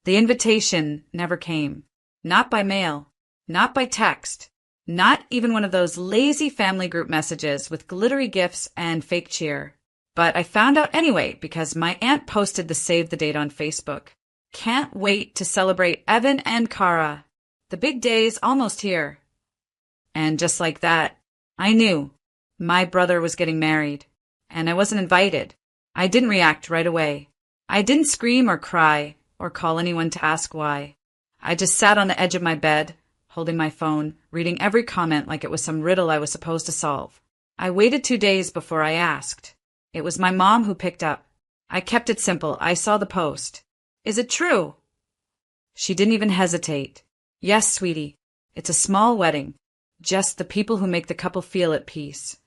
The invitation never came. Not by mail. Not by text. Not even one of those lazy family group messages with glittery gifts and fake cheer. But I found out anyway because my aunt posted the save the date on Facebook. Can't wait to celebrate Evan and Kara. The big day's almost here. And just like that, I knew my brother was getting married. And I wasn't invited. I didn't react right away. I didn't scream or cry or call anyone to ask why. I just sat on the edge of my bed, holding my phone, reading every comment like it was some riddle I was supposed to solve. I waited 2 days before I asked. It was my mom who picked up. I kept it simple. I saw the post. Is it true? She didn't even hesitate. Yes, sweetie. It's a small wedding. Just the people who make the couple feel at peace.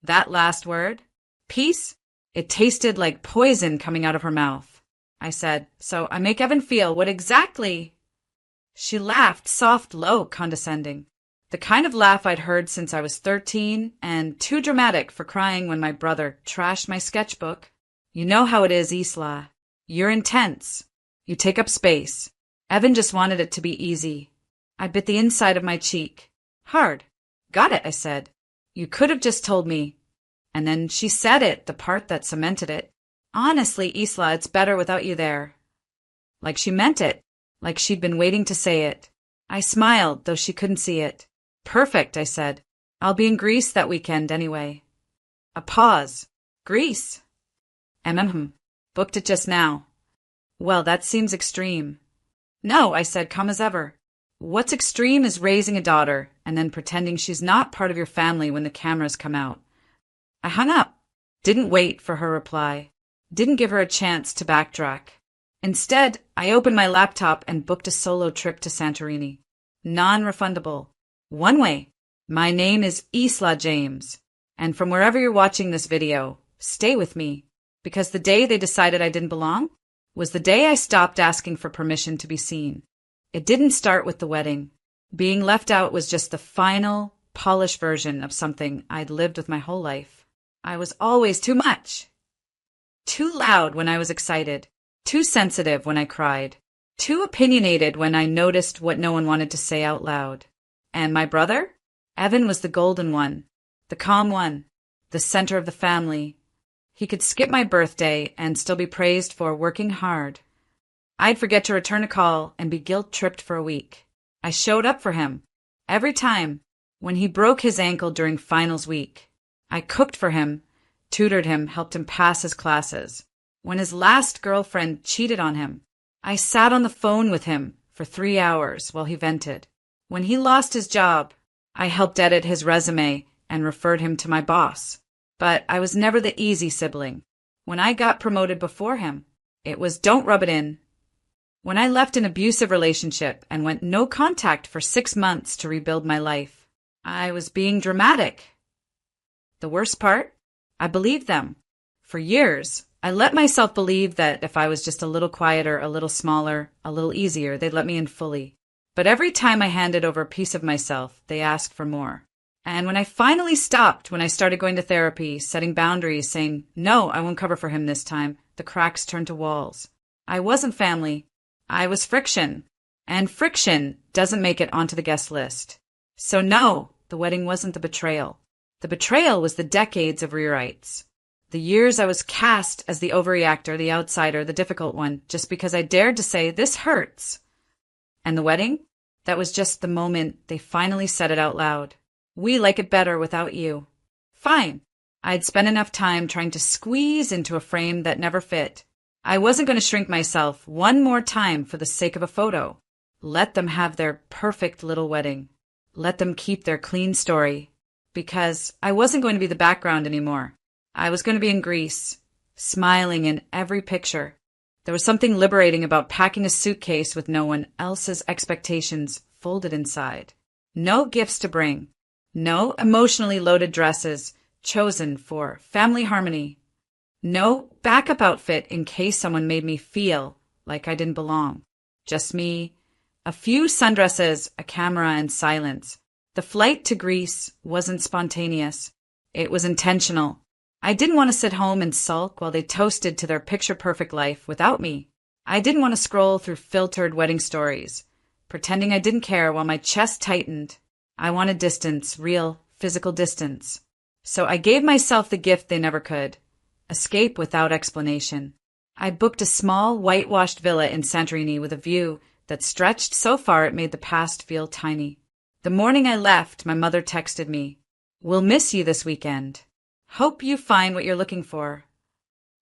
That last word, peace, it tasted like poison coming out of her mouth. I said, so I make Evan feel what exactly? She laughed, soft, low, condescending. The kind of laugh I'd heard since I was 13 and too dramatic for crying when my brother trashed my sketchbook. You know how it is, Isla. You're intense. You take up space. Evan just wanted it to be easy. I bit the inside of my cheek. Hard. Got it, I said. You could have just told me. And then she said it, the part that cemented it. Honestly, Isla, it's better without you there. Like she meant it. Like she'd been waiting to say it. I smiled, though she couldn't see it. Perfect, I said. I'll be in Greece that weekend anyway. A pause. Greece? Booked it just now. Well, that seems extreme. No, I said, calm as ever. What's extreme is raising a daughter and then pretending she's not part of your family when the cameras come out. I hung up. Didn't wait for her reply. Didn't give her a chance to backtrack. Instead, I opened my laptop and booked a solo trip to Santorini. Non-refundable. One way. My name is Isla James. And from wherever you're watching this video, stay with me. Because the day they decided I didn't belong was the day I stopped asking for permission to be seen. It didn't start with the wedding. Being left out was just the final, polished version of something I'd lived with my whole life. I was always too much. Too loud when I was excited. Too sensitive when I cried. Too opinionated when I noticed what no one wanted to say out loud. And my brother? Evan was the golden one. The calm one. The center of the family. He could skip my birthday and still be praised for working hard. I'd forget to return a call and be guilt-tripped for a week. I showed up for him. Every time. When he broke his ankle during finals week. I cooked for him, tutored him, helped him pass his classes. When his last girlfriend cheated on him, I sat on the phone with him for 3 hours while he vented. When he lost his job, I helped edit his resume and referred him to my boss. But I was never the easy sibling. When I got promoted before him, it was don't rub it in. When I left an abusive relationship and went no contact for 6 months to rebuild my life, I was being dramatic. The worst part? I believed them. For years, I let myself believe that if I was just a little quieter, a little smaller, a little easier, they'd let me in fully. But every time I handed over a piece of myself, they asked for more. And when I finally stopped, when I started going to therapy, setting boundaries, saying, no, I won't cover for him this time, the cracks turned to walls. I wasn't family. I was friction. And friction doesn't make it onto the guest list. So no, the wedding wasn't the betrayal. The betrayal was the decades of rewrites. The years I was cast as the overreactor, the outsider, the difficult one, just because I dared to say, this hurts. And the wedding? That was just the moment they finally said it out loud. We like it better without you. Fine. I'd spent enough time trying to squeeze into a frame that never fit. I wasn't going to shrink myself one more time for the sake of a photo. Let them have their perfect little wedding. Let them keep their clean story. Because I wasn't going to be the background anymore. I was going to be in Greece, smiling in every picture. There was something liberating about packing a suitcase with no one else's expectations folded inside. No gifts to bring. No emotionally loaded dresses chosen for family harmony. No backup outfit in case someone made me feel like I didn't belong. Just me, a few sundresses, a camera, and silence. The flight to Greece wasn't spontaneous. It was intentional. I didn't want to sit home and sulk while they toasted to their picture-perfect life without me. I didn't want to scroll through filtered wedding stories, pretending I didn't care while my chest tightened. I wanted distance, real, physical distance. So I gave myself the gift they never could: escape without explanation. I booked a small, whitewashed villa in Santorini with a view that stretched so far it made the past feel tiny. The morning I left, my mother texted me, "We'll miss you this weekend. Hope you find what you're looking for."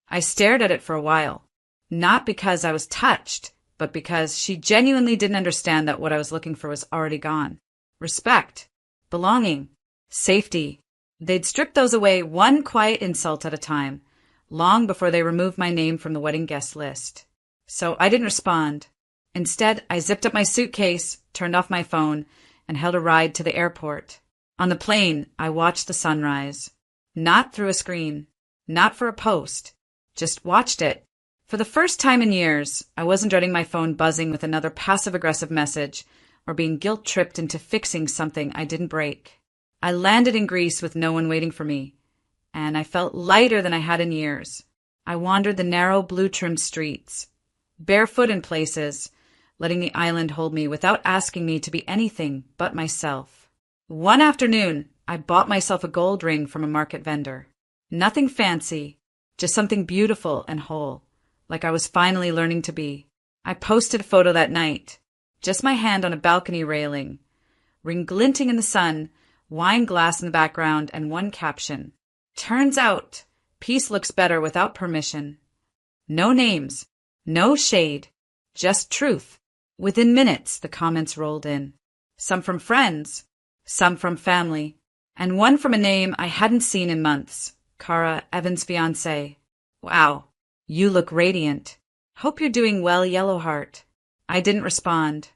I stared at it for a while, not because I was touched, but because she genuinely didn't understand that what I was looking for was already gone. Respect, belonging, safety. They'd stripped those away one quiet insult at a time, long before they removed my name from the wedding guest list. So I didn't respond. Instead, I zipped up my suitcase, turned off my phone, and held a ride to the airport. On the plane, I watched the sunrise. Not through a screen, not for a post, just watched it. For the first time in years, I wasn't dreading my phone buzzing with another passive-aggressive message or being guilt-tripped into fixing something I didn't break. I landed in Greece with no one waiting for me, and I felt lighter than I had in years. I wandered the narrow, blue-trimmed streets, barefoot in places, letting the island hold me without asking me to be anything but myself. One afternoon, I bought myself a gold ring from a market vendor. Nothing fancy, just something beautiful and whole, like I was finally learning to be. I posted a photo that night, just my hand on a balcony railing, ring glinting in the sun, wine glass in the background, and one caption: "Turns out, peace looks better without permission." No names, no shade, just truth. Within minutes, the comments rolled in. Some from friends, some from family, and one from a name I hadn't seen in months: Cara, Evan's fiancé. "Wow, you look radiant. Hope you're doing well, Yellowheart." I didn't respond,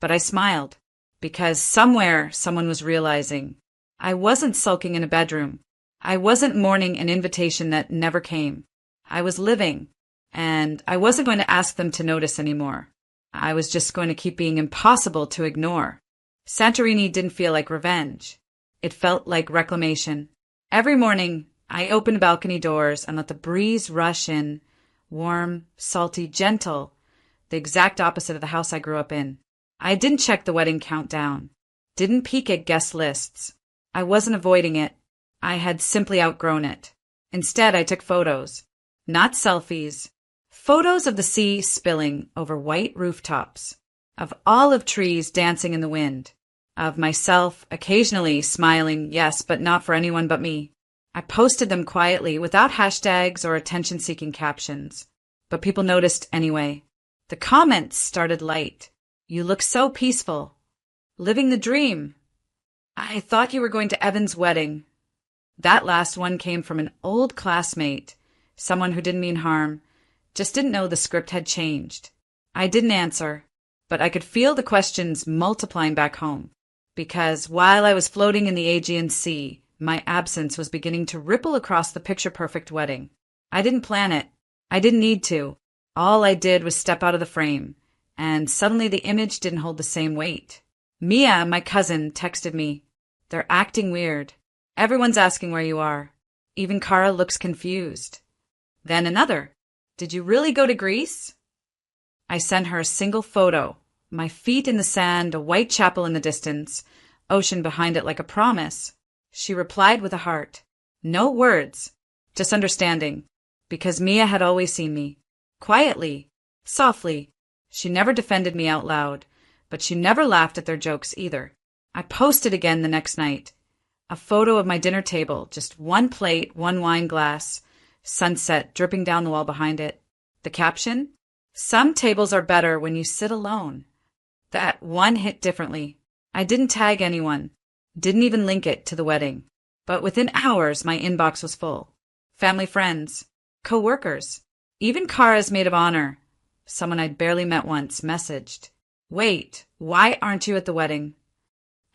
but I smiled, because somewhere someone was realizing I wasn't sulking in a bedroom. I wasn't mourning an invitation that never came. I was living, and I wasn't going to ask them to notice anymore. I was just going to keep being impossible to ignore. Santorini didn't feel like revenge. It felt like reclamation. Every morning, I opened balcony doors and let the breeze rush in, warm, salty, gentle, the exact opposite of the house I grew up in. I didn't check the wedding countdown, didn't peek at guest lists. I wasn't avoiding it. I had simply outgrown it. Instead, I took photos. Not selfies. Photos of the sea spilling over white rooftops, of olive trees dancing in the wind, of myself occasionally smiling, yes, but not for anyone but me. I posted them quietly, without hashtags or attention-seeking captions. But people noticed anyway. The comments started light. "You look so peaceful. Living the dream. I thought you were going to Evan's wedding." That last one came from an old classmate, someone who didn't mean harm, just didn't know the script had changed. I didn't answer, but I could feel the questions multiplying back home, because while I was floating in the Aegean Sea, my absence was beginning to ripple across the picture-perfect wedding. I didn't plan it. I didn't need to. All I did was step out of the frame, and suddenly the image didn't hold the same weight. Mia, my cousin, texted me. "They're acting weird. Everyone's asking where you are. Even Cara looks confused." Then another. "Did you really go to Greece?" I sent her a single photo, my feet in the sand, a white chapel in the distance, ocean behind it like a promise. She replied with a heart. No words, just understanding, because Mia had always seen me. Quietly, softly. She never defended me out loud, but she never laughed at their jokes either. I posted again the next night. A photo of my dinner table, just one plate, one wine glass, sunset dripping down the wall behind it. The caption? "Some tables are better when you sit alone." That one hit differently. I didn't tag anyone, didn't even link it to the wedding. But within hours, my inbox was full. Family friends, co-workers, even Cara's maid of honor, someone I'd barely met once, messaged, "Wait, why aren't you at the wedding?"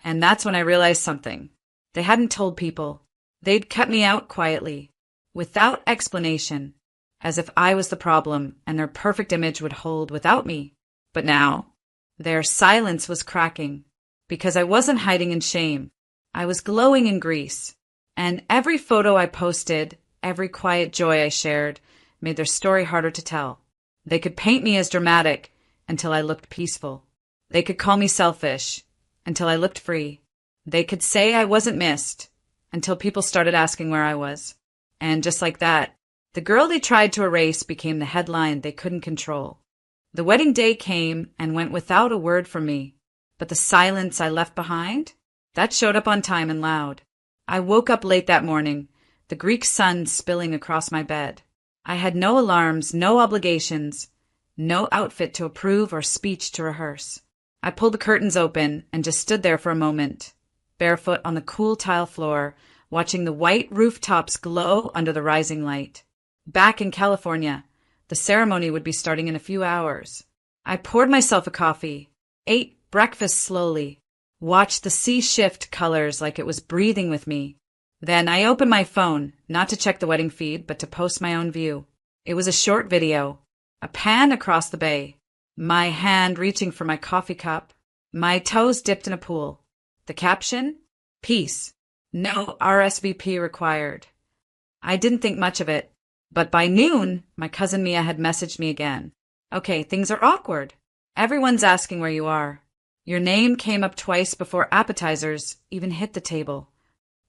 And that's when I realized something. They hadn't told people. They'd cut me out quietly, without explanation, as if I was the problem and their perfect image would hold without me. But now, their silence was cracking, because I wasn't hiding in shame. I was glowing in Greece, and every photo I posted, every quiet joy I shared, made their story harder to tell. They could paint me as dramatic until I looked peaceful. They could call me selfish until I looked free. They could say I wasn't missed until people started asking where I was. And just like that, the girl they tried to erase became the headline they couldn't control. The wedding day came and went without a word from me, but the silence I left behind, that showed up on time and loud. I woke up late that morning, the Greek sun spilling across my bed. I had no alarms, no obligations, no outfit to approve or speech to rehearse. I pulled the curtains open and just stood there for a moment, barefoot on the cool tile floor, watching the white rooftops glow under the rising light. Back in California, the ceremony would be starting in a few hours. I poured myself a coffee, ate breakfast slowly, watched the sea shift colors like it was breathing with me. Then I opened my phone, not to check the wedding feed, but to post my own view. It was a short video, a pan across the bay, my hand reaching for my coffee cup, my toes dipped in a pool. The caption? Peace. No RSVP required. I didn't think much of it, but by noon, my cousin Mia had messaged me again. Okay, things are awkward. Everyone's asking where you are. Your name came up twice before appetizers even hit the table.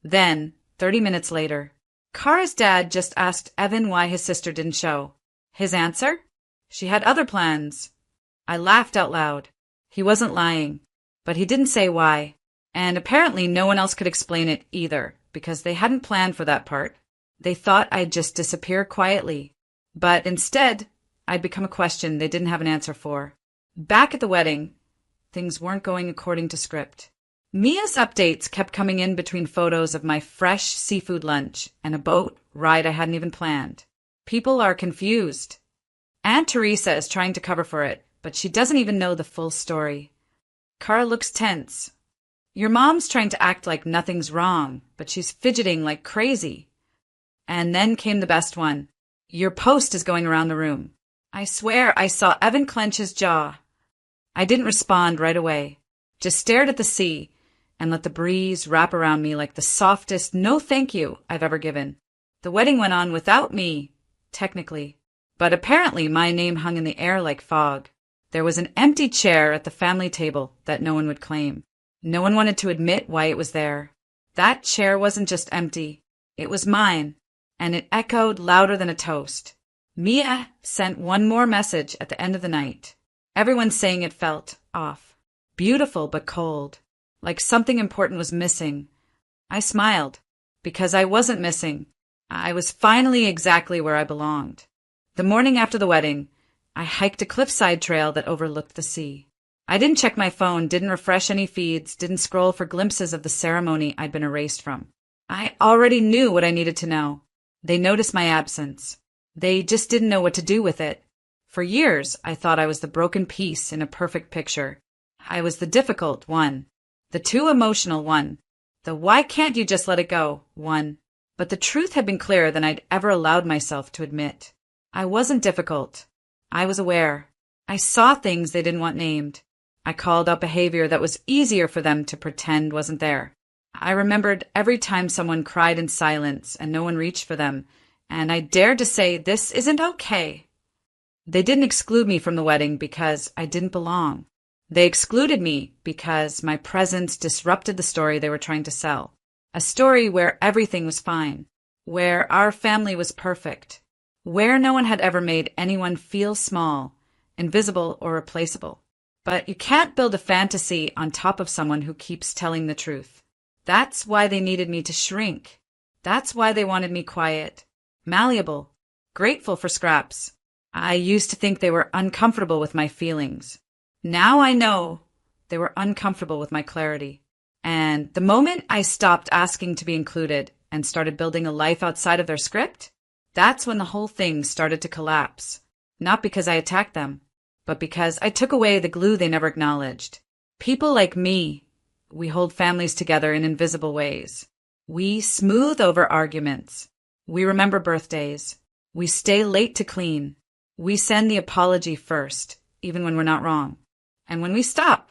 Then, 30 minutes later, Kara's dad just asked Evan why his sister didn't show. His answer? She had other plans. I laughed out loud. He wasn't lying, but he didn't say why. And apparently no one else could explain it either, because they hadn't planned for that part. They thought I'd just disappear quietly. But instead, I'd become a question they didn't have an answer for. Back at the wedding, things weren't going according to script. Mia's updates kept coming in between photos of my fresh seafood lunch and a boat ride I hadn't even planned. People are confused. Aunt Teresa is trying to cover for it, but she doesn't even know the full story. Kara looks tense. Your mom's trying to act like nothing's wrong, but she's fidgeting like crazy. And then came the best one. Your post is going around the room. I swear I saw Evan clench his jaw. I didn't respond right away, just stared at the sea and let the breeze wrap around me like the softest no thank you I've ever given. The wedding went on without me, technically, but apparently my name hung in the air like fog. There was an empty chair at the family table that no one would claim. No one wanted to admit why it was there. That chair wasn't just empty. It was mine, and it echoed louder than a toast. Mia sent one more message at the end of the night. Everyone saying it felt off. Beautiful but cold. Like something important was missing. I smiled, because I wasn't missing. I was finally exactly where I belonged. The morning after the wedding, I hiked a cliffside trail that overlooked the sea. I didn't check my phone, didn't refresh any feeds, didn't scroll for glimpses of the ceremony I'd been erased from. I already knew what I needed to know. They noticed my absence. They just didn't know what to do with it. For years, I thought I was the broken piece in a perfect picture. I was the difficult one, the too emotional one, the why can't you just let it go one. But the truth had been clearer than I'd ever allowed myself to admit. I wasn't difficult. I was aware. I saw things they didn't want named. I called out behavior that was easier for them to pretend wasn't there. I remembered every time someone cried in silence and no one reached for them, and I dared to say, this isn't okay. They didn't exclude me from the wedding because I didn't belong. They excluded me because my presence disrupted the story they were trying to sell. A story where everything was fine, where our family was perfect, where no one had ever made anyone feel small, invisible, or replaceable. But you can't build a fantasy on top of someone who keeps telling the truth. That's why they needed me to shrink. That's why they wanted me quiet, malleable, grateful for scraps. I used to think they were uncomfortable with my feelings. Now I know they were uncomfortable with my clarity. And the moment I stopped asking to be included and started building a life outside of their script, that's when the whole thing started to collapse. Not because I attacked them, but because I took away the glue they never acknowledged. People like me, we hold families together in invisible ways. We smooth over arguments. We remember birthdays. We stay late to clean. We send the apology first, even when we're not wrong. And when we stop,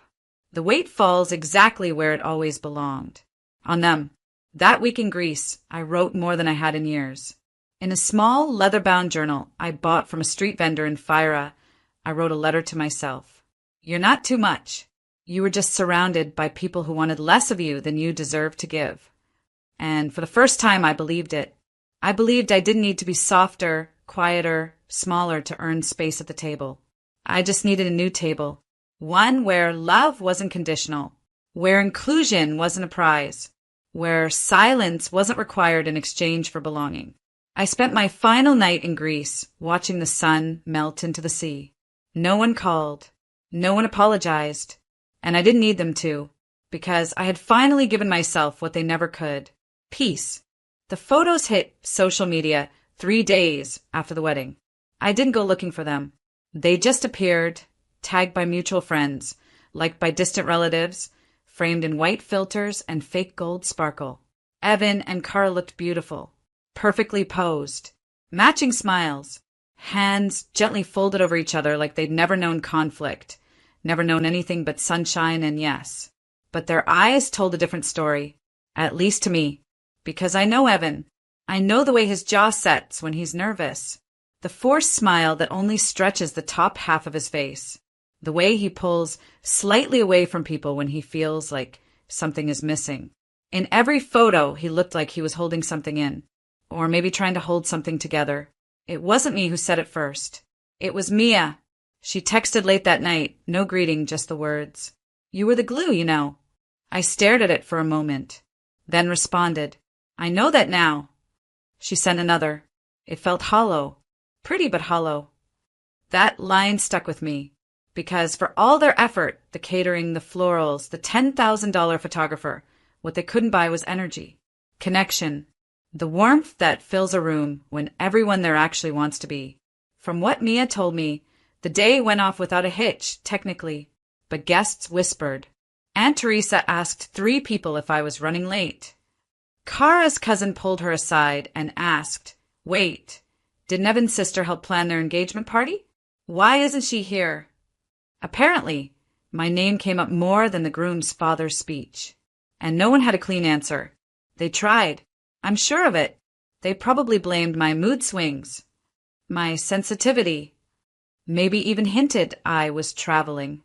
the weight falls exactly where it always belonged. On them. That week in Greece, I wrote more than I had in years. In a small, leather-bound journal I bought from a street vendor in Fira, I wrote a letter to myself. You're not too much. You were just surrounded by people who wanted less of you than you deserved to give. And for the first time, I believed it. I believed I didn't need to be softer, quieter, smaller to earn space at the table. I just needed a new table. One where love wasn't conditional, where inclusion wasn't a prize, where silence wasn't required in exchange for belonging. I spent my final night in Greece watching the sun melt into the sea. No one called. No one apologized. And I didn't need them to, because I had finally given myself what they never could. Peace. The photos hit social media 3 days after the wedding. I didn't go looking for them. They just appeared, tagged by mutual friends, liked by distant relatives, framed in white filters and fake gold sparkle. Evan and Cara looked beautiful, perfectly posed, matching smiles, hands gently folded over each other like they'd never known conflict, never known anything but sunshine and yes. But their eyes told a different story, at least to me, because I know Evan. I know the way his jaw sets when he's nervous, the forced smile that only stretches the top half of his face, the way he pulls slightly away from people when he feels like something is missing. In every photo, he looked like he was holding something in, or maybe trying to hold something together. It wasn't me who said it first. It was Mia. She texted late that night, no greeting, just the words. You were the glue, you know. I stared at it for a moment, then responded, I know that now. She sent another. It felt hollow. Pretty but hollow. That line stuck with me, because for all their effort, the catering, the florals, the $10,000 photographer, what they couldn't buy was energy, connection, the warmth that fills a room when everyone there actually wants to be. From what Mia told me, the day went off without a hitch, technically, but guests whispered. Aunt Teresa asked 3 people if I was running late. Cara's cousin pulled her aside and asked, wait, didn't Evan's sister help plan their engagement party? Why isn't she here? Apparently, my name came up more than the groom's father's speech. And no one had a clean answer. They tried. I'm sure of it. They probably blamed my mood swings, my sensitivity, maybe even hinted I was traveling.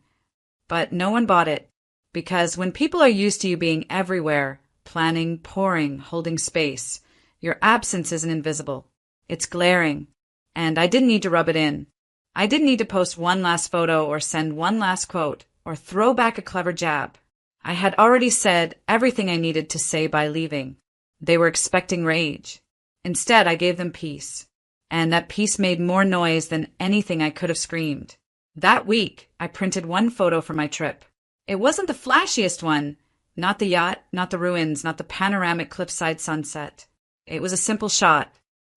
But no one bought it, because when people are used to you being everywhere, planning, pouring, holding space, your absence isn't invisible. It's glaring. And I didn't need to rub it in. I didn't need to post one last photo or send one last quote or throw back a clever jab. I had already said everything I needed to say by leaving. They were expecting rage. Instead, I gave them peace. And that peace made more noise than anything I could have screamed. That week, I printed one photo for my trip. It wasn't the flashiest one. Not the yacht, not the ruins, not the panoramic cliffside sunset. It was a simple shot.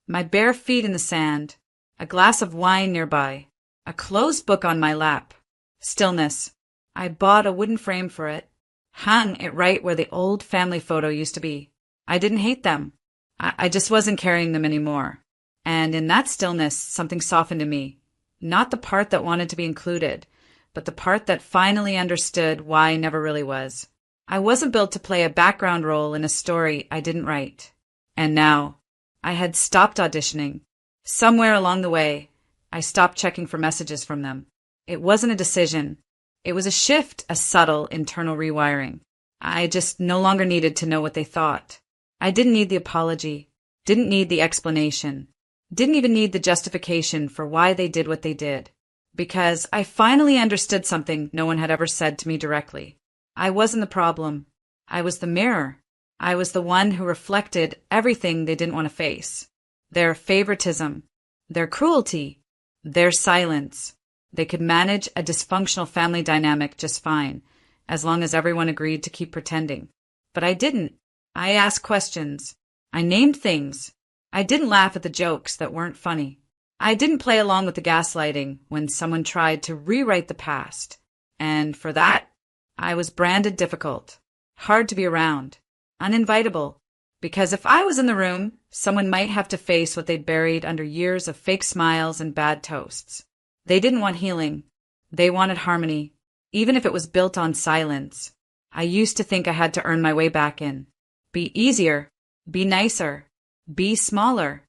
My bare feet in the sand, a glass of wine nearby, a closed book on my lap. Stillness. I bought a wooden frame for it, hung it right where the old family photo used to be. I didn't hate them. I just wasn't carrying them anymore. And in that stillness, something softened in me. Not the part that wanted to be included, but the part that finally understood why I never really was. I wasn't built to play a background role in a story I didn't write. And now, I had stopped auditioning. Somewhere along the way, I stopped checking for messages from them. It wasn't a decision. It was a shift, a subtle internal rewiring. I just no longer needed to know what they thought. I didn't need the apology, didn't need the explanation, didn't even need the justification for why they did what they did. Because I finally understood something no one had ever said to me directly. I wasn't the problem. I was the mirror. I was the one who reflected everything they didn't want to face. Their favoritism, their cruelty, their silence. They could manage a dysfunctional family dynamic just fine, as long as everyone agreed to keep pretending. But I didn't. I asked questions. I named things. I didn't laugh at the jokes that weren't funny. I didn't play along with the gaslighting when someone tried to rewrite the past. And for that, I was branded difficult, hard to be around, uninvitable. Because if I was in the room, someone might have to face what they'd buried under years of fake smiles and bad toasts. They didn't want healing. They wanted harmony, even if it was built on silence. I used to think I had to earn my way back in. Be easier. Be nicer. Be smaller.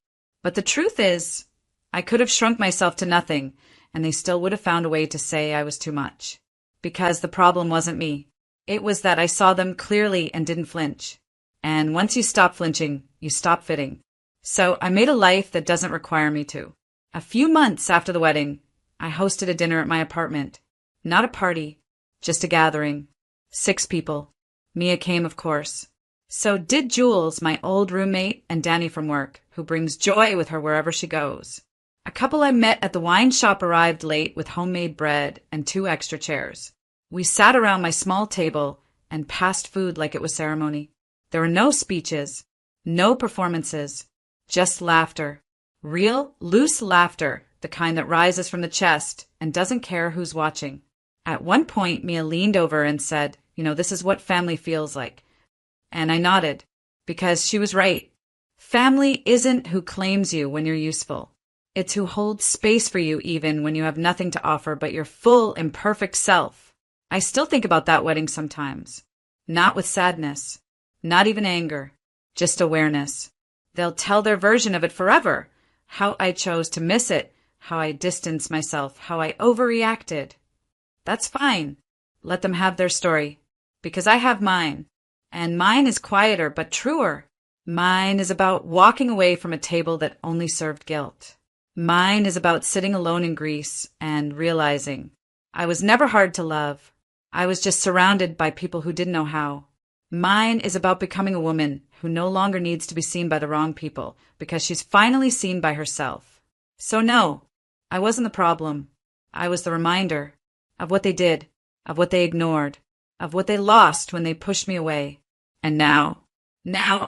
But the truth is, I could have shrunk myself to nothing, and they still would have found a way to say I was too much. Because the problem wasn't me. It was that I saw them clearly and didn't flinch. And once you stop flinching, you stop fitting. So I made a life that doesn't require me to. A few months after the wedding, I hosted a dinner at my apartment. Not a party, just a gathering. 6 people. Mia came, of course. So did Jules, my old roommate, and Danny from work, who brings joy with her wherever she goes. A couple I met at the wine shop arrived late with homemade bread and 2 extra chairs. We sat around my small table and passed food like it was ceremony. There were no speeches, no performances, just laughter. Real, loose laughter, the kind that rises from the chest and doesn't care who's watching. At one point, Mia leaned over and said, this is what family feels like. And I nodded, because she was right. Family isn't who claims you when you're useful. It's who holds space for you even when you have nothing to offer but your full, imperfect self. I still think about that wedding sometimes. Not with sadness, not even anger, just awareness. They'll tell their version of it forever. How I chose to miss it, how I distanced myself, how I overreacted. That's fine. Let them have their story. Because I have mine. And mine is quieter but truer. Mine is about walking away from a table that only served guilt. Mine is about sitting alone in Greece and realizing I was never hard to love. I was just surrounded by people who didn't know how. Mine is about becoming a woman who no longer needs to be seen by the wrong people because she's finally seen by herself. So no, I wasn't the problem. I was the reminder of what they did, of what they ignored, of what they lost when they pushed me away. And now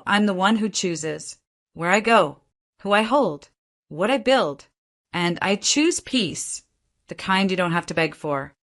I'm the one who chooses where I go, who I hold, what I build. And I choose peace, the kind you don't have to beg for.